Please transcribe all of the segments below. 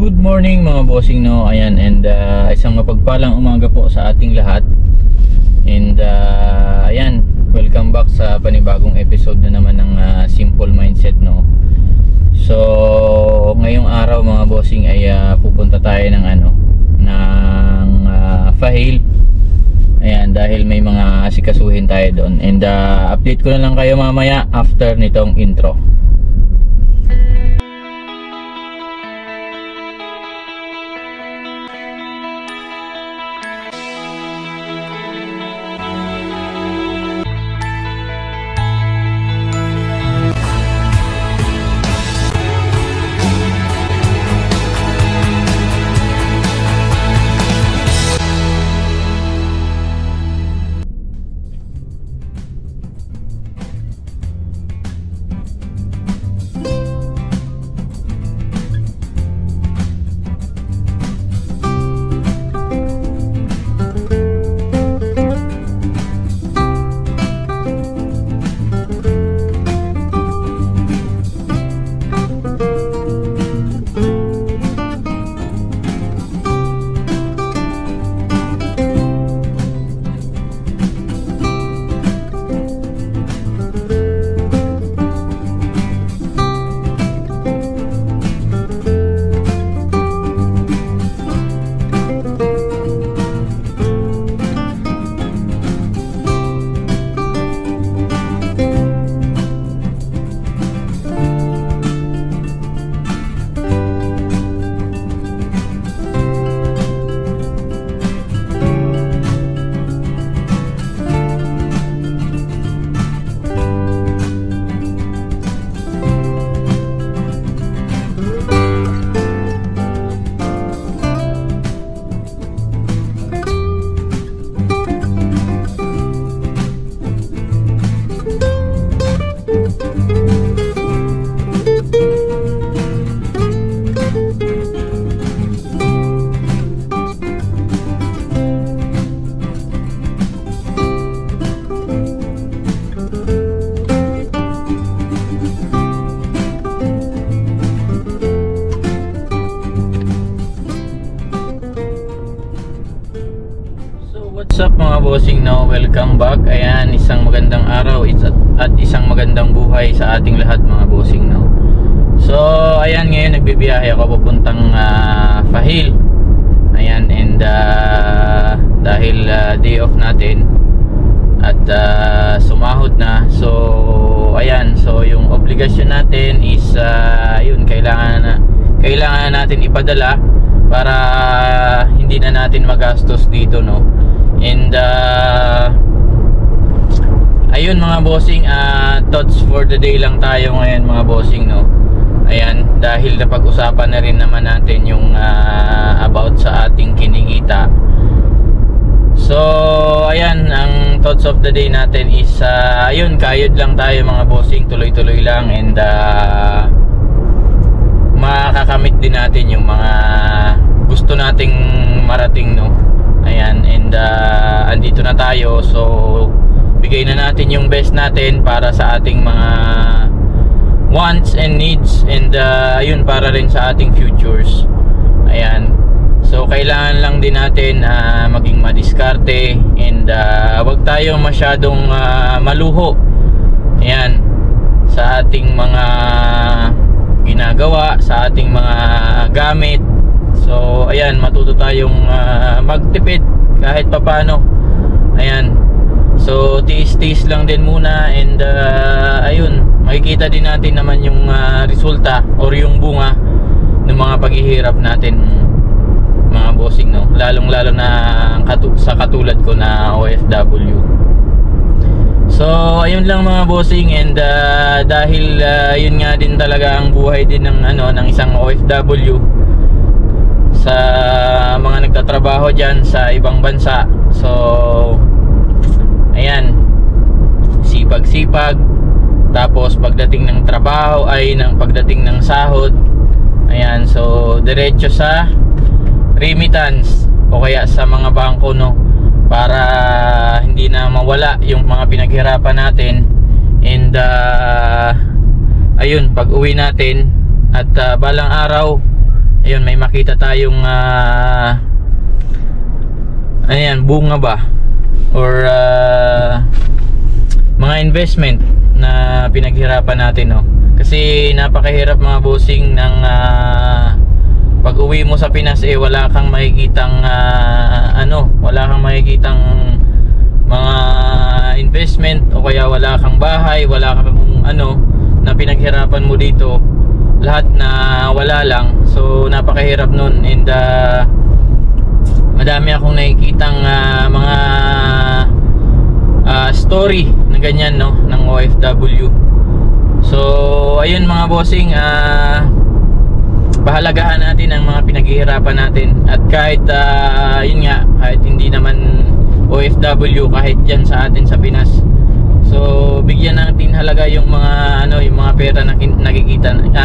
Good morning mga bossing, no. Ayan, and isang mapagpalang umaga po sa ating lahat. And ayan, welcome back sa panibagong episode na naman ng Simple Mindset, no. So ngayong araw mga bossing ay pupunta tayo ng Fahil. Ayan, dahil may mga asikasuhin tayo doon. And update ko na lang kayo mamaya after nitong intro. What's up mga bossing, no? Welcome back. Ayan, isang magandang araw at isang magandang buhay sa ating lahat mga bossing, no? So ayan, ngayon nagbibiyahe ako papuntang Fahil. Ayan, and dahil day off natin at sumahod na, so ayan, so yung obligasyon natin is yun, kailangan natin ipadala para hindi na natin magastos dito, no? And ayun mga bossing, thoughts for the day lang tayo ngayon mga bossing, no. Ayan, dahil napag-usapan na rin naman natin yung about sa ating kinikita. So ayan, ang thoughts of the day natin is ayun, kayod lang tayo mga bossing, tuloy-tuloy lang, and makakamit din natin yung mga gusto nating marating, no. Ayan, and andito na tayo, so bigay na natin yung best natin para sa ating mga wants and needs, and ayun, para rin sa ating futures. Ayan, so kailangan lang din natin maging madiskarte, and wag tayo masyadong maluho, ayan, sa ating mga ginagawa, sa ating mga gamit. So ayan, matuto tayong magtipid kahit papano. Ayan, so tiis-tiis lang din muna, and ayun, makikita din natin naman yung resulta or yung bunga ng mga paghihirap natin mga bossing, no. Lalong lalo na sa katulad ko na OFW. So ayun lang mga bossing, and dahil yun nga din talaga ang buhay din ng ng isang OFW sa mga nagtatrabaho dyan sa ibang bansa. So ayan, sipag-sipag, tapos pagdating ng trabaho pagdating ng sahod, ayan, so diretso sa remittance o kaya sa mga bangko, no, para hindi na mawala yung mga pinaghirapan natin. And ayun, pag uwi natin at balang araw ayun, may makita tayong ayan, bunga ba or mga investment na pinaghirapan natin, no? Kasi napakahirap mga bossing ng pag uwi mo sa Pinas, wala kang makikitang wala kang makikitang mga investment, o kaya wala kang bahay, wala kang na pinaghirapan mo dito, lahat na wala lang. So napakahirap nun, and madami akong nakikitang mga story na ganyan, no, ng OFW. So ayun mga bossing, pahalagahan natin ang mga pinaghihirapan natin. At kahit yun nga, kahit hindi naman OFW, kahit dyan sa atin sa Pinas, so bigyan natin halaga yung mga yung mga pera na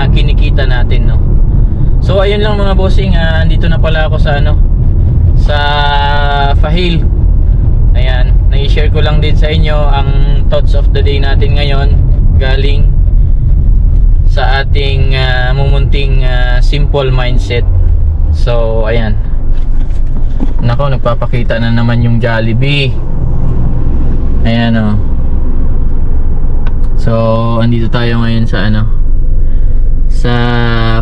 kinikita natin, no. So ayun lang mga bossing, andito na pala ako sa sa Fahil. Ayan, nai-share ko lang din sa inyo ang thoughts of the day natin ngayon, galing sa ating mumunting simple mindset. So ayan, nako, nagpapakita na naman yung Jollibee. Ayan, oh. So andito tayo ngayon sa sa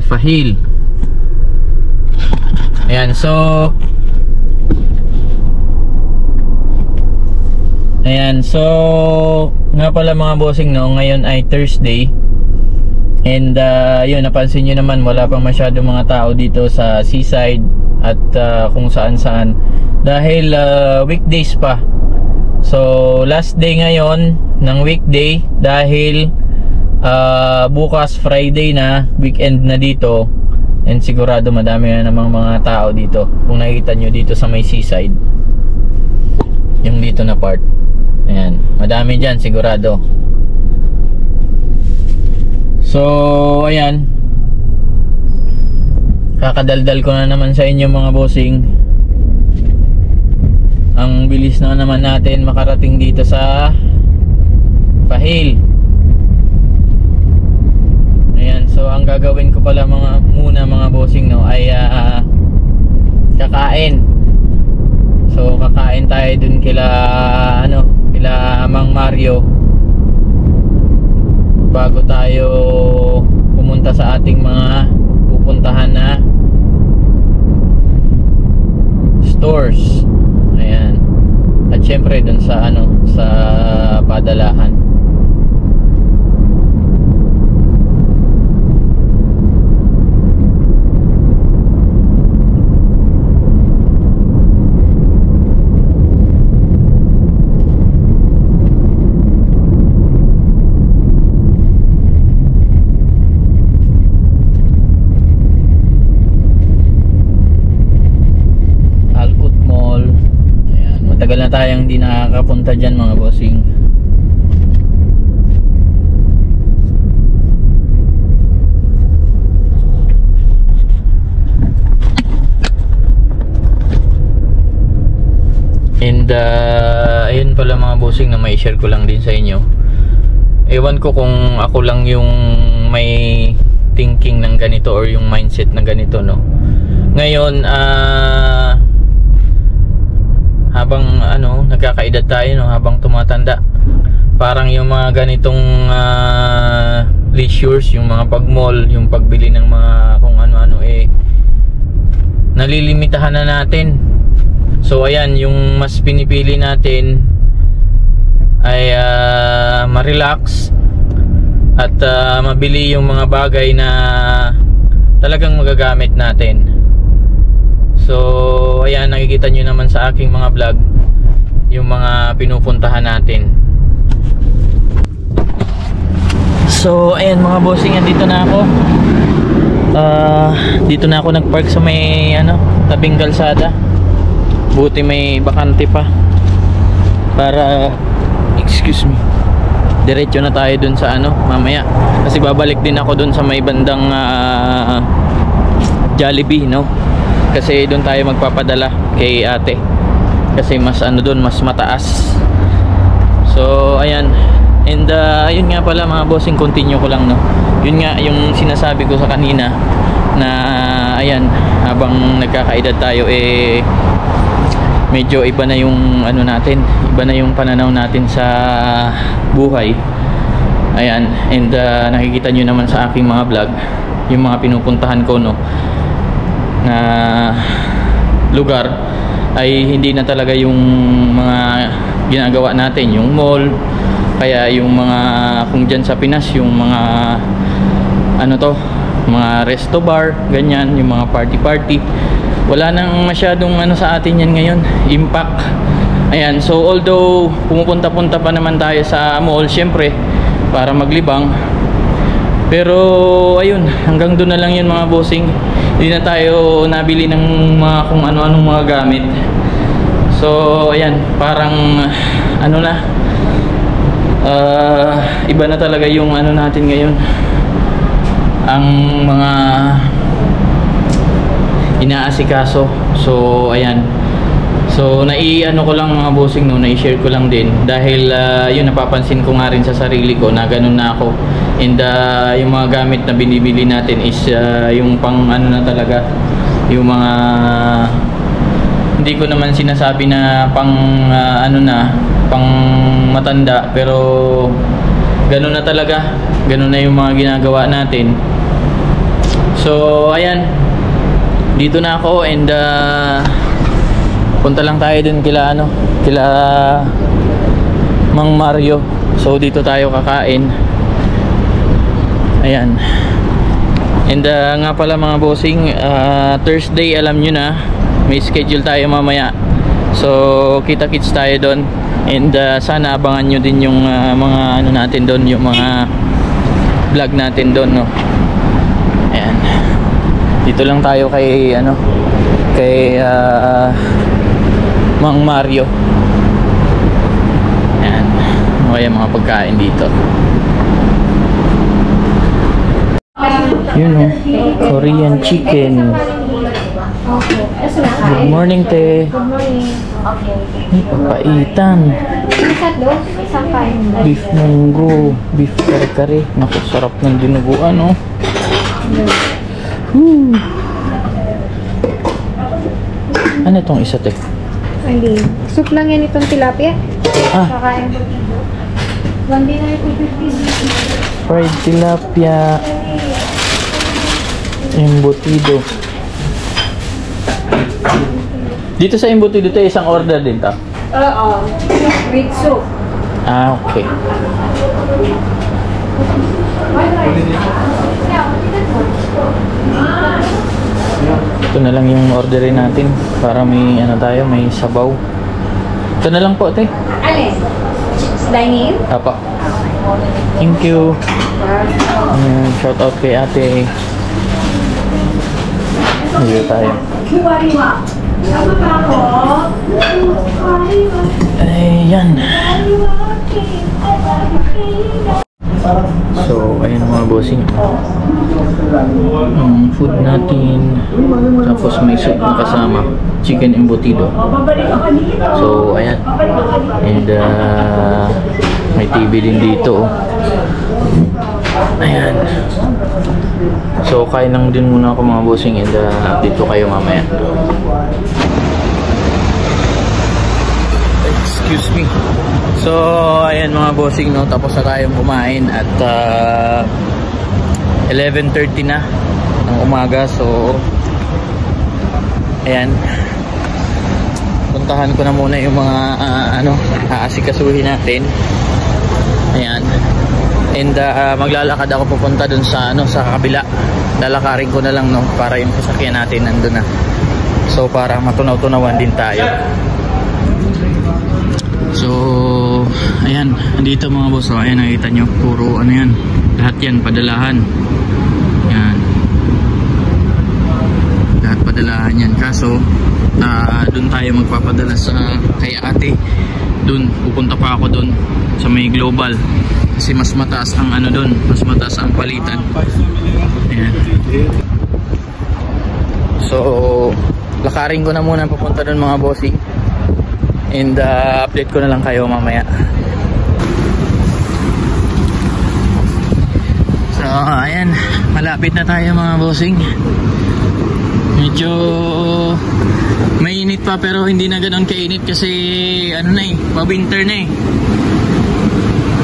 Fahil. Ayan, so nga pala mga bossing, no, ngayon ay Thursday. And yun, napansin nyo naman, wala pang masyado mga tao dito sa seaside at kung saan saan, dahil weekdays pa. So last day ngayon ng weekday, dahil bukas Friday na, weekend na dito, and sigurado madami na namang mga tao dito. Kung nakikita nyo dito sa may seaside, yung dito na part, ayan, madami dyan sigurado. So ayan, kakadaldal ko na naman sa inyo mga bossing. Ang bilis na naman natin makarating dito sa Fahil. Ayan, so ang gagawin ko pala muna mga bossing, no, ay kakain. So kakain tayo dun kila Mang Mario bago tayo pumunta sa ating mga pupuntahan na stores. Ayan. At syempre dun sa sa padalahan. Tagal na tayong hindi nakakapunta dyan mga bossing. And ayun pala mga bossing, na may share ko lang din sa inyo. Ewan ko kung ako lang yung may thinking ng ganito or yung mindset na ganito, no. Ngayon habang nagkakaedad tayo, no, habang tumatanda, parang yung mga ganitong leisures, yung mga pag-mall, yung pagbili ng mga kung ano-ano, nalilimitahan na natin. So ayan, yung mas pinipili natin ay ma-relax at mabili yung mga bagay na talagang magagamit natin. So ayan, nakikita nyo naman sa aking mga vlog yung mga pinupuntahan natin. So ayan mga bossing, andito na ako. Dito na ako nagpark sa may tabing kalsada. Buti may bakante pa para excuse me, diretso na tayo dun sa mamaya, kasi babalik din ako dun sa may bandang Jollibee, no? Kasi doon tayo magpapadala kay ate, kasi mas doon mas mataas. So ayan, and yun nga pala mga bossing, continue ko lang, no, yun nga yung sinasabi ko sa kanina na ayan, habang nagkakaedad tayo medyo iba na yung ano natin, iba na yung pananaw natin sa buhay. Ayan, and nakikita nyo naman sa aking mga vlog yung mga pinupuntahan ko na lugar ay hindi na talaga yung mga ginagawa natin, yung mall, kaya yung mga kung dyan sa Pinas yung mga mga resto bar, ganyan, yung mga party wala nang masyadong sa atin yan ngayon, impact. Ayan, so although pumupunta-punta pa naman tayo sa mall syempre para maglibang, pero ayun, hanggang doon na lang yun mga bossing. Hindi na tayo nabili ng mga kung ano-anong mga gamit. So ayan, parang iba na talaga yung natin ngayon, ang mga inaasikaso. So ayan, so ko lang mga bossing, na-share ko lang din dahil yun, napapansin ko nga rin sa sarili ko na ganun na ako. And yung mga gamit na binibili natin is yung pang na talaga, yung mga, hindi ko naman sinasabi na pang pang matanda, pero ganun na talaga, ganun na yung mga ginagawa natin. So ayan, dito na ako, and punta lang tayo dun kila Mang Mario. So dito tayo kakain. Ayan, and nga pala mga bossing, Thursday, alam nyo na, may schedule tayo mamaya. So kita-kits tayo doon, and sana abangan nyo din yung mga natin doon, yung mga vlog natin doon, Ayan, dito lang tayo kay Mang Mario. Ayan, kaya mga pagkain dito. Yun Korean chicken. Good morning, te. Good morning. Okay. Papaitan. Beef munggo, beef kare-kare. Naku, sarap ng dinuguan, Ano itong isa, te? Hindi. Soup lang yan itong tilapia. Kakain ko dito. Gandi na ito 50. Fried tilapia. Embutido. Dito sa embutido tayo, isang order din ta? Oo. With soup. Okay. Ito na lang yung orderin natin para may may sabaw. Ito na lang po, te. Alin? Dine-in? Apa. Thank you. Shout out kay ate. Dito tayo. Ayan. So, ayan mga bossing. Food natin. Tapos may soup na kasama. Chicken embutido. So, ayan. And may TV din dito. Ayan. So, kain lang din muna ako mga bossing, and update ko kayo mamaya. Excuse me. So, ayan mga bossing, tapos na tayong kumain at 11:30 na ng umaga. So, ayan. Puntahan ko na muna yung mga aasikasuhin natin. Ayan. And maglalakad ako pupunta dun sa sa kabila. Lalakarin ko na lang para yung sasakyan natin nandun na. So para matunaw-tunawan din tayo. So ayan, dito mga boss, ayan nakita nyo, puro yan. Lahat yan padalahan. Yan. Lahat padalahan yan. Kaso dun tayo magpapadala sa kay ate. Dun pupunta pa ako dun sa may global. Kasi mas mataas ang doon, mas mataas ang palitan. Ayan. So, lakarin ko na muna papunta doon mga bossing. And update ko na lang kayo mamaya. So, ayan, malapit na tayo mga bossing. Medyo mainit pa pero hindi na ganoon kainit kasi ano na eh, pa-winter na eh.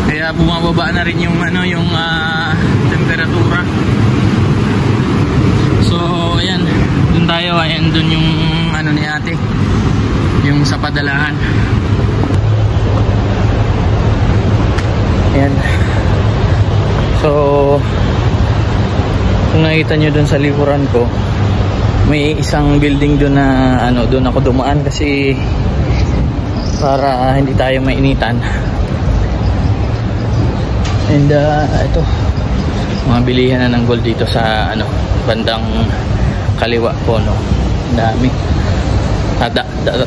Kaya bumababa na rin yung ano, yung temperatura. So ayan, dun tayo, ayan dun yung ano ni ate, yung sa padalahan. Ayan. So kung nakita nyo dun sa likuran ko, may isang building doon na ano, doon ako dumaan kasi para hindi tayo mainitan. And ito, mga bilihan na ng gold dito sa ano, bandang kaliwa po, no. Dami.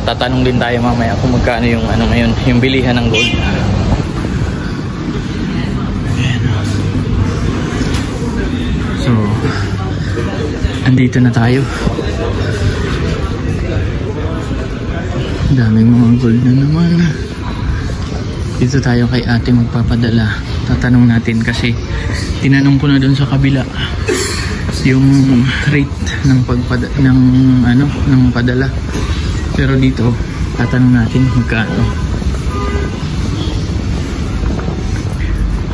Tatanong din tayo mamaya kung magkano yung ano ngayon, yung bilihan ng gold. So andito na tayo. Daming mga gold na naman. Dito tayo kay ate magpapadala. Tatanong natin kasi tinanong ko na doon sa kabila yung rate ng ng padala. Pero dito tatanong natin magkano.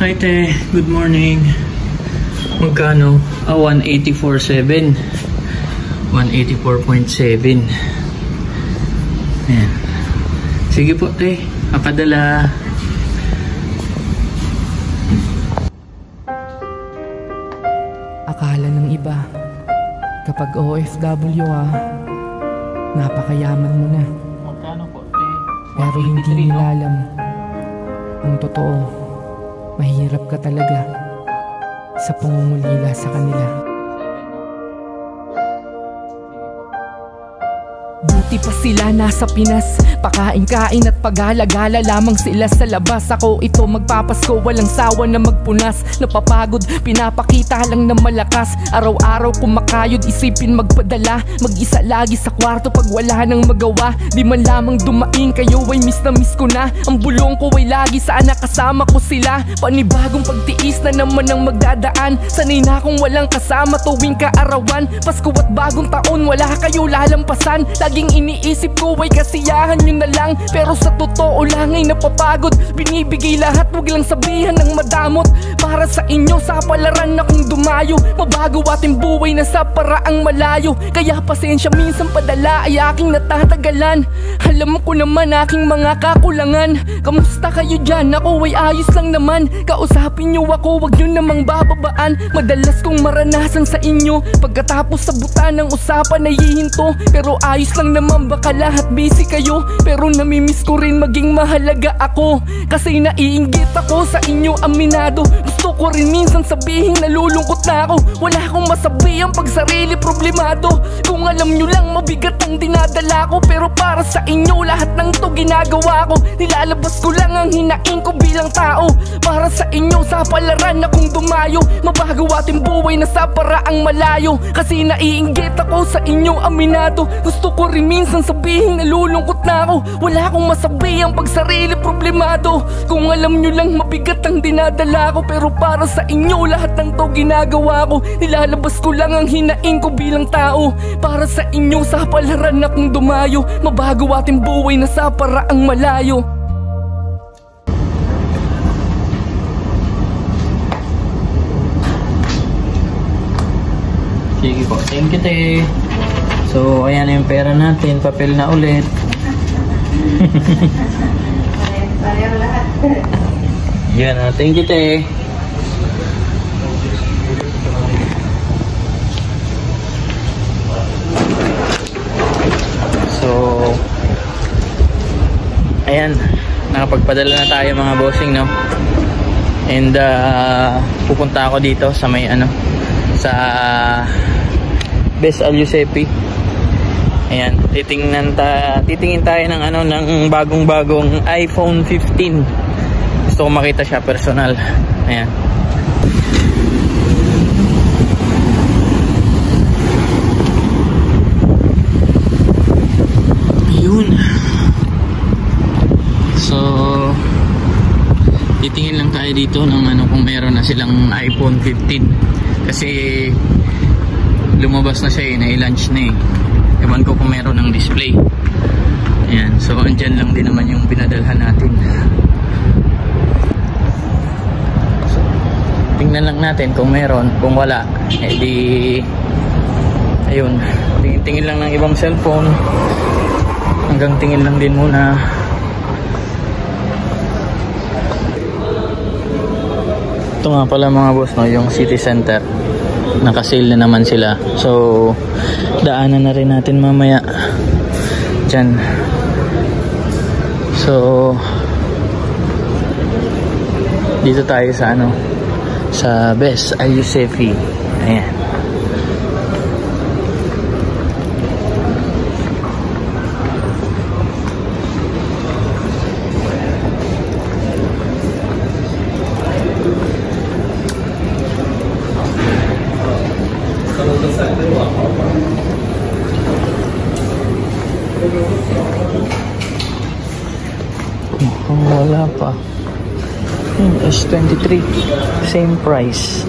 Hi te, good morning. Magkano? 184.7. 184.7. Ayan. Sige po, te. Papadala. Akala ng iba, kapag OFW napakayaman mo na. Magkano po, te? Pero hindi nila alam. Ang totoo, mahirap ka talaga sa pangungulila sa kanila. Buti pa sila nasa Pinas, pakain-kain at pagala-gala lamang sila sa labas. Ako ito magpapasko, walang sawa na magpunas. Napapagod, pinapakita lang na malakas. Araw-araw kumakayod, isipin magpadala. Mag-isa lagi sa kwarto pag wala nang magawa. Di man lamang dumaing kayo ay miss na miss ko na. Ang bulong ko ay lagi sana kasama ko sila. Panibagong pagtiis na naman ang magdadaan. Sanay na akong walang kasama tuwing kaarawan. Pasko at bagong taon, wala kayo lalampasan. Laging iniisip ko ay kasiyahan nyo na lang. Pero sa totoo lang ay napapagod. Binibigay lahat, wag lang sabihan ng madamot. Para sa inyo sa palaran akong dumayo. Mabago ating buhay na sa paraang malayo. Kaya pasensya minsan padala ay aking natatagalan. Alam ko naman aking mga kakulangan. Kamusta kayo dyan? Ako ay ayos lang naman. Kausapin nyo ako, wag nyo namang bababaan. Madalas kong maranasan sa inyo. Pagkatapos sa buta ng usapan ay hihinto. Pero ayos lang naman, baka lahat busy kayo. Pero namimiss ko rin maging mahalaga ako. Kasi naiinggit ako sa inyo, aminado. Gusto ko rin minsan sabihin nalulungkot na ako. Wala akong masabihan pag sarili problemado. Kung alam nyo lang mabigat ang dinadala ko. Pero para sa inyo lahat ng to ginagawa ko. Nilalabas ko lang ang hinaing ko bilang tao. Para sa inyo sa palaran akong dumayo. Mabago ating buhay na sa paraang malayo. Kasi naiinggit ako sa inyo, aminado. Gusto ko rin minsan sabihin nalulungkot na ako. Wala akong masabihan pag sarili problemado. Kung alam nyo lang mabigat ang dinadala ko. Pero para sa inyo lahat ng to ginagawa ko. Nilalabas ko lang ang hinaing ko bilang tao. Para sa inyo sa palaran akong dumayo. Mabago ating buhay na sa paraang malayo. Sige po, thank you te. So ayan na yung pera natin, papel na ulit. Pareho lahat. Yan na, thank you te. So ayan, nakapagpadala na tayo mga bossing, no? And pupunta ako dito sa may ano, sa Best Al Giuseppe. Ayan, titingin tayo ng ano, ng bagong iPhone 15. Gusto ko makita siya personal. Ayan. Ayun. So titingin lang tayo dito ng ano, kung meron na silang iPhone 15. Kasi lumabas na siya eh, nai-launch na eh. Ewan ko kung meron ng display. Ayan, so andyan lang din naman yung pinadalhan natin. So, tingnan lang natin kung meron, kung wala, edi ayun, tingin lang ng ibang cellphone. Hanggang tingin lang din muna. Ito nga pala mga boss, no, yung city center. Naka-sale na naman sila. So, daanan na rin natin mamaya. Diyan. So, dito tayo sa ano, sa Best Al-Yosefi. Ayan. Mukhang wala pa. S23 same price.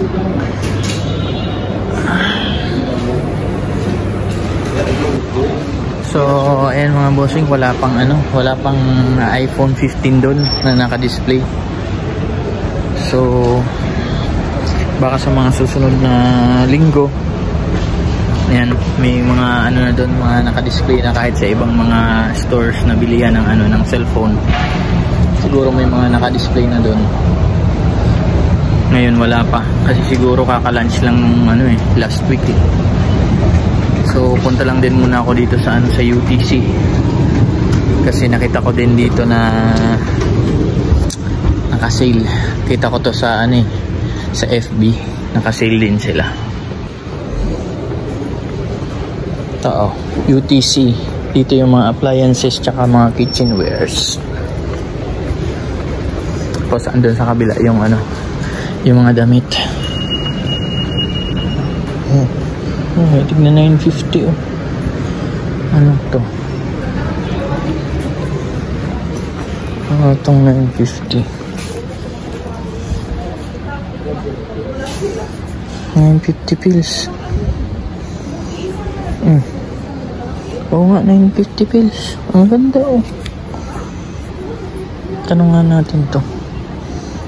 So ayan mga bossing, wala pang iPhone 15 doon na naka-display. So baka sa mga susunod na linggo, ayan, may mga na doon, mga naka-display na kahit sa ibang mga stores na bilihan ng ng cellphone. Siguro may mga naka-display na doon. Ngayon wala pa kasi siguro kaka-launch lang nung last week eh. So punta lang din muna ako dito sa sa UTC. Kasi nakita ko din dito na naka-sale. Kita ko to sa sa FB, naka-sale din sila. Ito, UTC. Dito yung mga appliances tsaka mga kitchenwares. Tapos andun sa kabila yung yung mga damit. Tignan 950 oh. Ano to? Itong 950. 950 pills. Oo nga, 950 pills. Ang ganda oh. Tanungan natin to.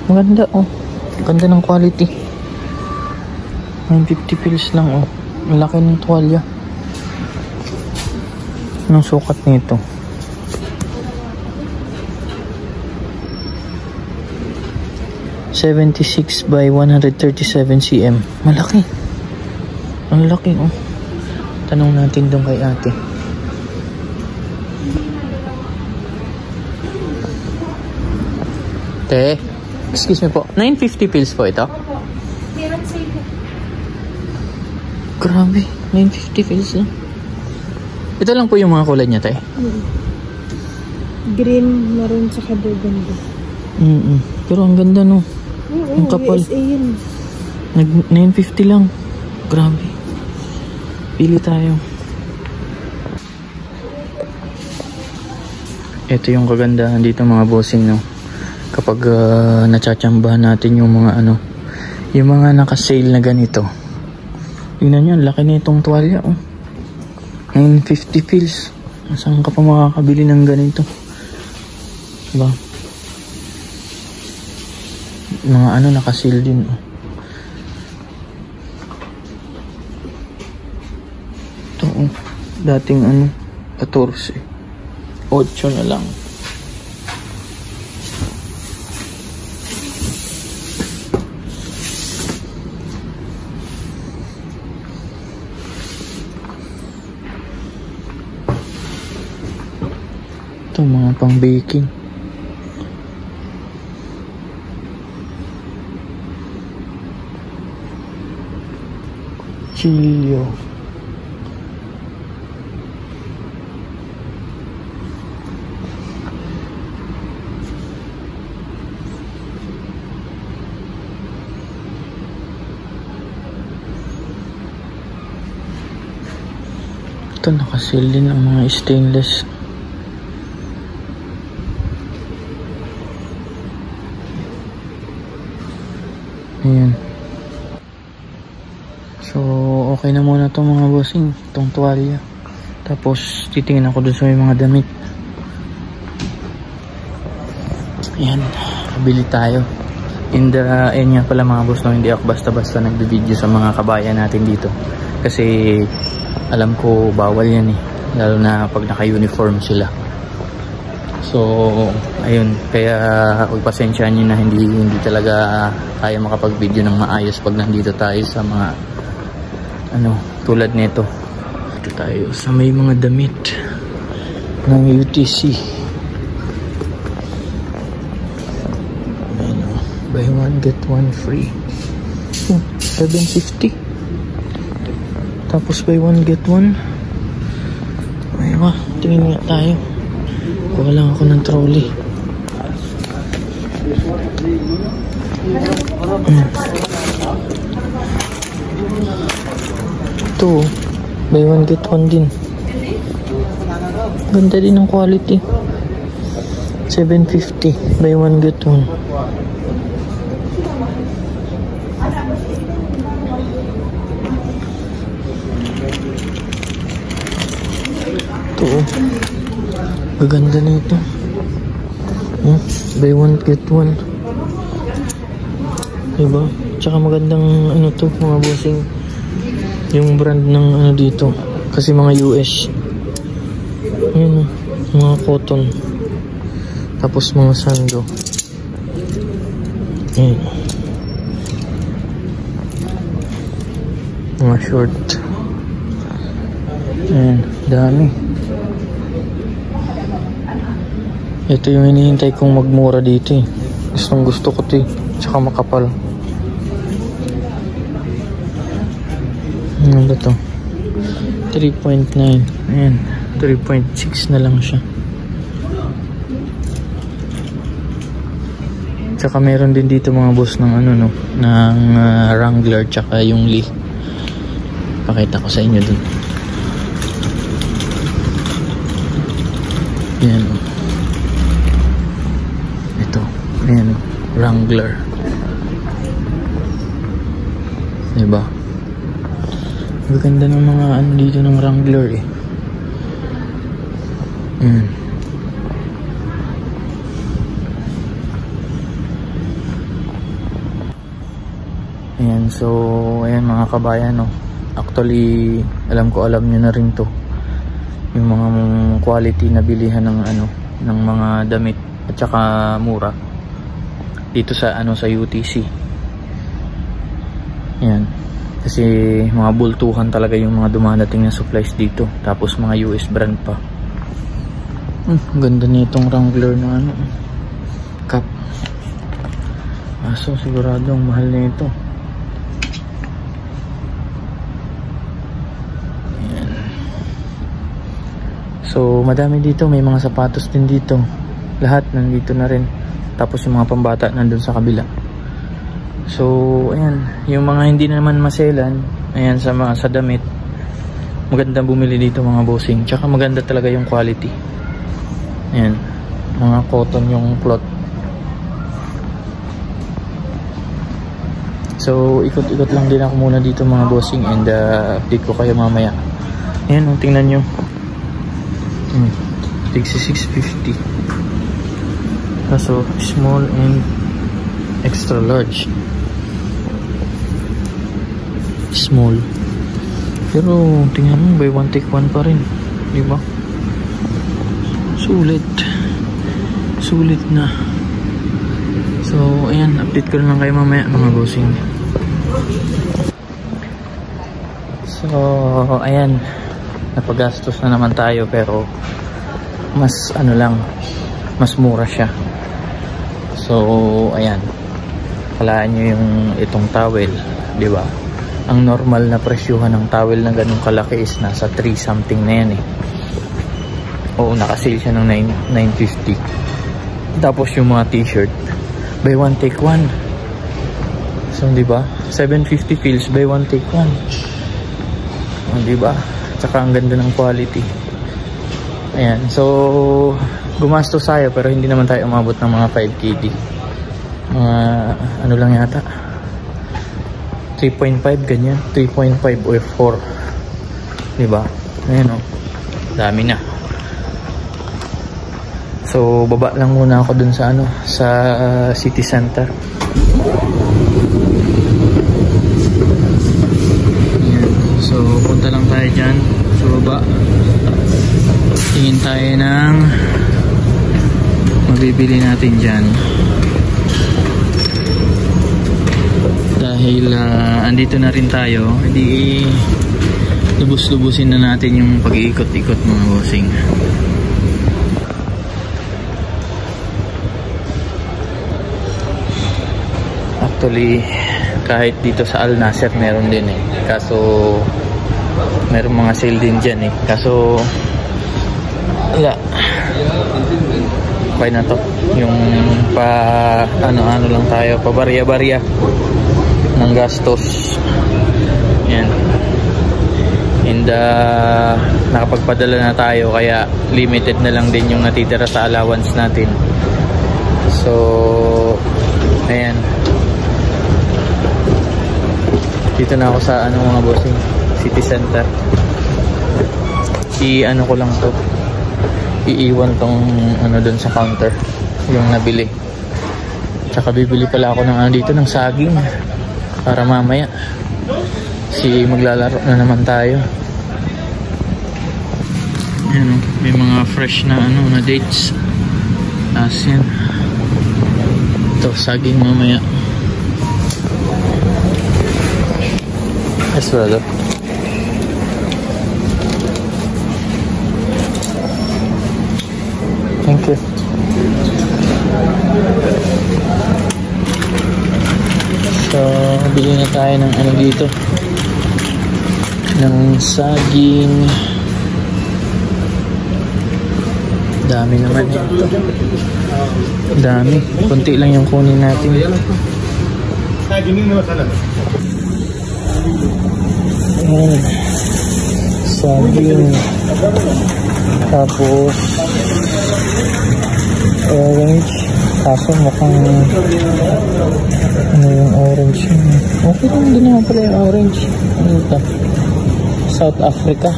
Ang ganda oh. Ganda ng quality. 950 pills lang oh. Malaki ng tuwalya. Anong sukat nito? .76 by 137 cm. Malaki. Ang laki oh. Tanong natin doon kay ate. Te, excuse me po. 950 pills po ito? Meron sa iyo. Grabe, 950 pills lang. Ito lang po yung mga kulay niya, te. Green, maroon, tsaka burgundy. Pero ang ganda no. Ang kapal. USA yun. 950 lang. Grabe. Pili tayo. Ito yung kagandahan dito mga bossing no. Kapag nachachambahan natin yung mga yung mga naka-sale na ganito. Tingnan nyo, laki na itong tuwalya oh. 950 pills. Saan ka pa makakabili ng ganito? Diba? Mga naka-sale din oh. Ito oh. Dating 14. 8 na lang. Ito mga pang baking. Chilio. Ito nakasil din ang mga stainless. Ayan. So Okay na muna itong mga bossing, itong tuwalya. Tapos titingin ako dun sa may mga damit. Ayan, kabili tayo. And ayan nga pala mga boss, no, hindi ako basta-basta nagbe-video sa mga kabayan natin dito. Kasi alam ko bawal yan eh. Lalo na pag naka-uniform sila. So, ayun, kaya pagpasensyaan nyo na hindi talaga tayo makapag-video ng maayos pag nandito tayo sa mga tulad nito. Dito tayo sa may mga damit ng UTC. Ayun, buy one get one free. 750. Tapos buy one get one. Ayun, tingin nga tayo. Kuha lang ako ng trolley. Ito, buy one get one din. Ganda din ng quality. 750, buy one get one. Ito, gaganda na ito. Buy one get one. Diba? Tsaka magandang to mga bossing. Yung brand ng dito. Kasi mga US. Ayan, mga cotton. Tapos mga sando. Ayan. Mga short. Ayan, dami. Ito yung hinihintay kong magmura dito eh. Gusto ko ito eh. Tsaka makapal. Ano ba ito? 3.9. Ayan. 3.6 na lang siya. Tsaka meron din dito mga boss ng ng Wrangler tsaka yung Lee. Pakita ko sa inyo dun. Ayan. Ayan, Wrangler. Diba? Maganda ng mga dito ng Wrangler eh. Ayan, so ayan mga kabayan, no. Actually, alam nyo na rin to. Yung mga quality na bilihan ng ng mga damit at saka mura. Dito sa sa UTC. Yan. Kasi mga bultuhan talaga yung mga dumadating na supplies dito. Tapos mga US brand pa. Ganda nitong Wrangler na cap. So sigurado ang mahal nito. Yan. So madami dito, may mga sapatos din dito. Lahat nandito na rin. Tapos yung mga pambata nandun sa kabila. So, ayan. Yung mga hindi naman maselan, ayan, sa damit, maganda bumili dito mga bossing. Tsaka maganda talaga yung quality. Ayan. Mga cotton yung cloth. So, ikot-ikot lang din ako muna dito mga bossing. And update ko kayo mamaya. Ayan, tingnan nyo. 650. Kaso small and extra large. Small. Pero tingnan mo, buy one take one pa rin. Diba? Sulit. Sulit na. So ayan, update ko lang kayo mamaya mga bossing. So ayan, napagastos na naman tayo pero mas mas mura siya. So, ayan. Kalaan nyo yung itong towel, di ba? Ang normal na presyuhan ng towel na ganun kalaki is nasa 3 something na yan eh. Oo, nakasale siya ng 950. Tapos yung mga t-shirt, buy one take one. So, di ba? 750 feels, buy one take one. Di ba? Tsaka ang ganda ng quality. Ayan, so gumastos tayo pero hindi naman tayo umabot ng mga 5 KD. Mga lang yata, 3.5 ganyan, 3.5 or 4, diba? Ayan o, dami na. So baba lang muna ako dun sa ano, sa city center. Ayan. So punta lang tayo dyan sa baba, tingin tayo ng mabibili natin dyan. Dahil andito na rin tayo, hindi lubos-lubusin na natin yung pag-iikot-ikot mga bossing. Actually, kahit dito sa Al Nasser meron din eh. Kaso meron mga sale din dyan eh. Kaso wala. Okay na to. Yung pa ano-ano lang tayo, pa barya-barya ng gastos. Yan. And nakapagpadala na tayo, kaya limited na lang din yung natitira sa allowance natin. So ayan, dito na ako sa ano mga bossing, city center. I-ano ko lang to, iiwan tong ano dun sa counter, yung nabili. Tsaka bibili pala ako ng ano dito, ng saging, para mamaya maglalaro na naman tayo. Ayan o, may mga fresh na ano na dates. Tapos yan, ito saging mamaya. Yes brother. Thank you. So bili na tayo ng ano dito, ng saging. Dami naman ito. Dami. Kunti lang yung kunin natin. Ayan. Saging. Tapos orange. Kaso mukhang ano yung orange yun. Okay lang din naman pala yung orange. Ano ito? South Africa.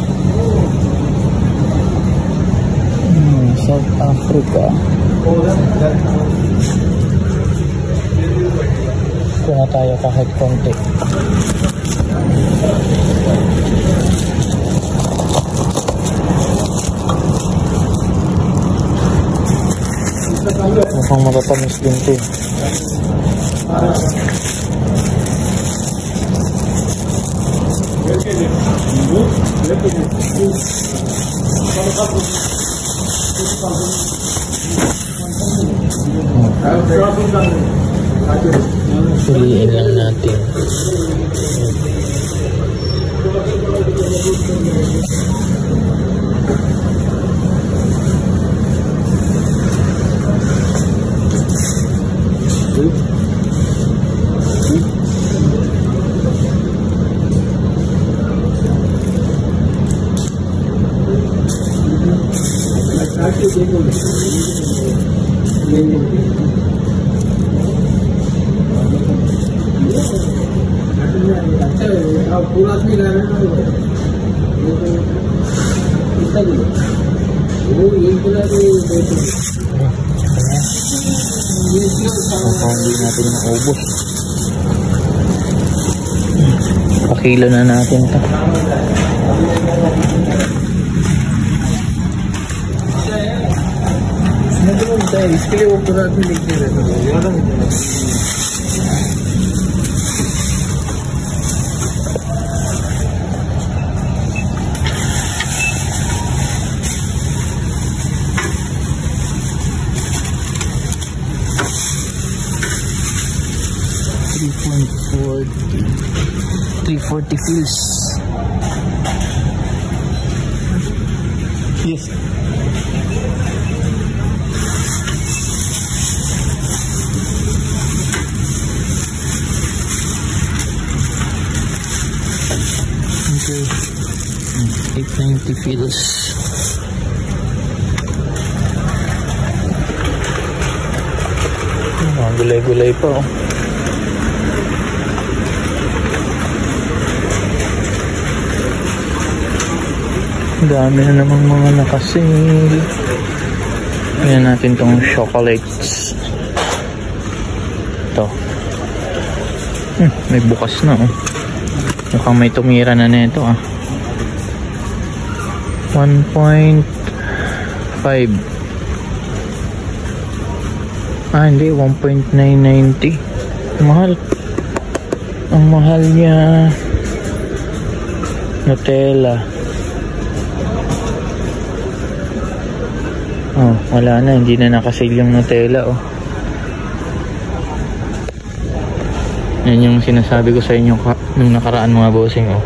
South Africa. Kuha tayo kahit konti. Mukhang matatamis din ito. Piliin lang natin. Hindi natin maubos. Pakilo na natin ito. $3.40 feels. Yes. Okay. 890 feels. Gulay-gulay pa oh. Dami na namang mga nakasale. Tingnan natin tong chocolates. Ito. May bukas na oh. Mukhang may tumira na nito ah. 1.5. Hindi, 1.990. Mahal. Ang mahal niya. Nutella. Oh, wala na, hindi na nakasale yung Nutella oh. Yan yung sinasabi ko sa inyo nung nakaraan mga bossing oh.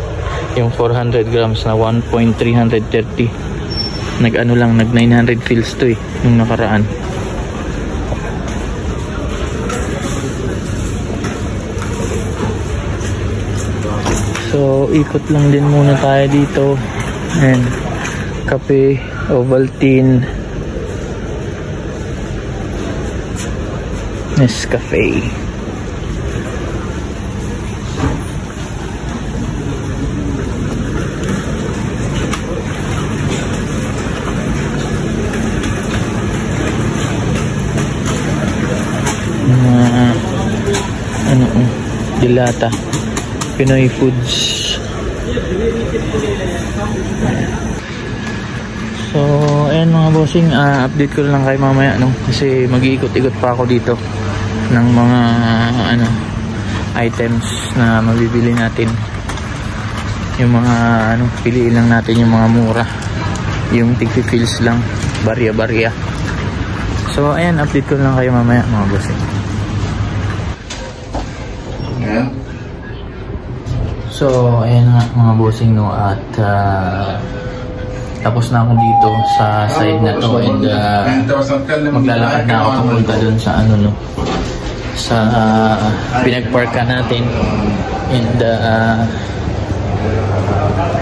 Yung 400 grams na 1.330. Nag-ano lang, nag 900 fills to eh nung nakaraan. So ikot lang din muna tayo dito. And kape, Ovaltine, Nescafe. Dilata, Pinoy Foods. So ayan mga bossing, update ko lang kayo mamaya no? Kasi mag-iikot-ikot pa ako dito ng mga items na mabibili natin. Yung mga piliin lang natin yung mga mura, yung tig-fills lang, barya-barya. So ayan, update ko lang kayo mamaya mga bossing. So ayan nga mga bossing no, at tapos na ako dito sa side na to, and maglalakad na ako papunta dun sa sa pinagparka natin, and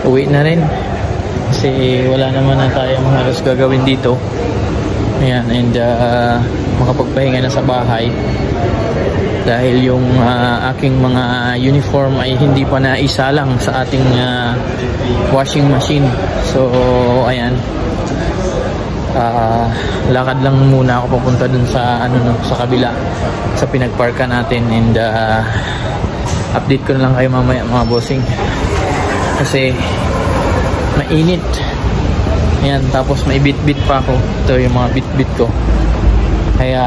uwi na rin kasi wala naman na tayong halos gagawin dito. Ayan, and makapagpahinga na sa bahay dahil yung aking mga uniform ay hindi pa naisalang sa ating washing machine. So ayan, lakad lang muna ako papunta dun sa sa kabila, sa pinagparka natin, and update ko na lang kayo mamaya mga bossing kasi mainit. Ayan, tapos may bit-bit pa ako. Ito yung mga bit-bit ko. Kaya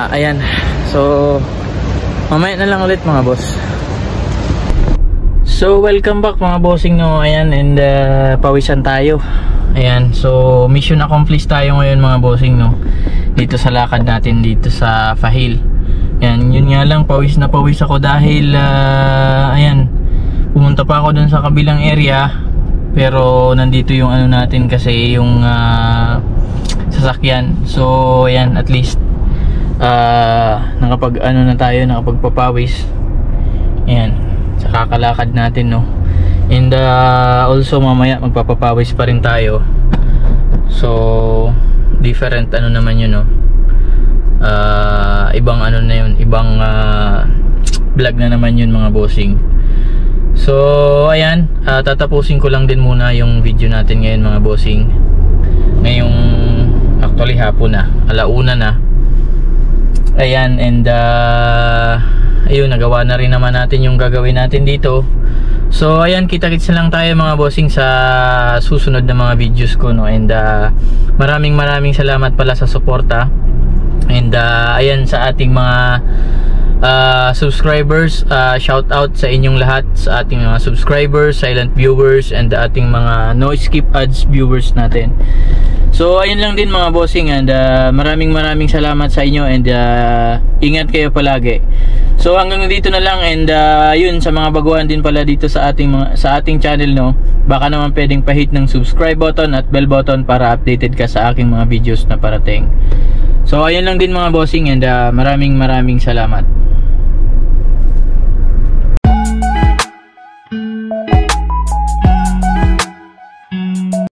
ayan, so mamaya na lang ulit mga boss. So welcome back mga bossing no. Ayan, and pawisan tayo. Ayan, so mission accomplished tayo ngayon mga bossing no, dito sa lakad natin dito sa Fahil. Ayan, yun nga lang, pawis na pawis ako dahil ayan, pumunta pa ako dun sa kabilang area, pero nandito yung natin kasi yung sasakyan. So ayan, at least nakapag na tayo, nakapagpapawis. Ayan, sa kakalakad natin no. And also mamaya magpapapawis pa rin tayo. So different naman yun no. Ibang na yun, ibang vlog na naman yun mga bossing. So ayan, tatapusin ko lang din muna yung video natin ngayon mga bossing. Ngayong actually hapon na, alauna na. Ayan, and ayun, nagawa na rin naman natin yung gagawin natin dito. So ayan, kita-kits lang tayo mga bossing sa susunod na mga videos ko no. And maraming salamat pala sa suporta. And ayan, sa ating mga subscribers, shout out sa inyong lahat, sa ating mga subscribers, silent viewers, and ating mga no skip ads viewers natin. So ayun lang din mga bossing, and maraming salamat sa inyo, and ingat kayo palagi. So hanggang dito na lang, and yun, sa mga baguhan din pala dito sa ating channel no, baka naman pwedeng pa-hit ng subscribe button at bell button para updated ka sa aking mga videos na parating. So ayun lang din mga bossing, and maraming salamat.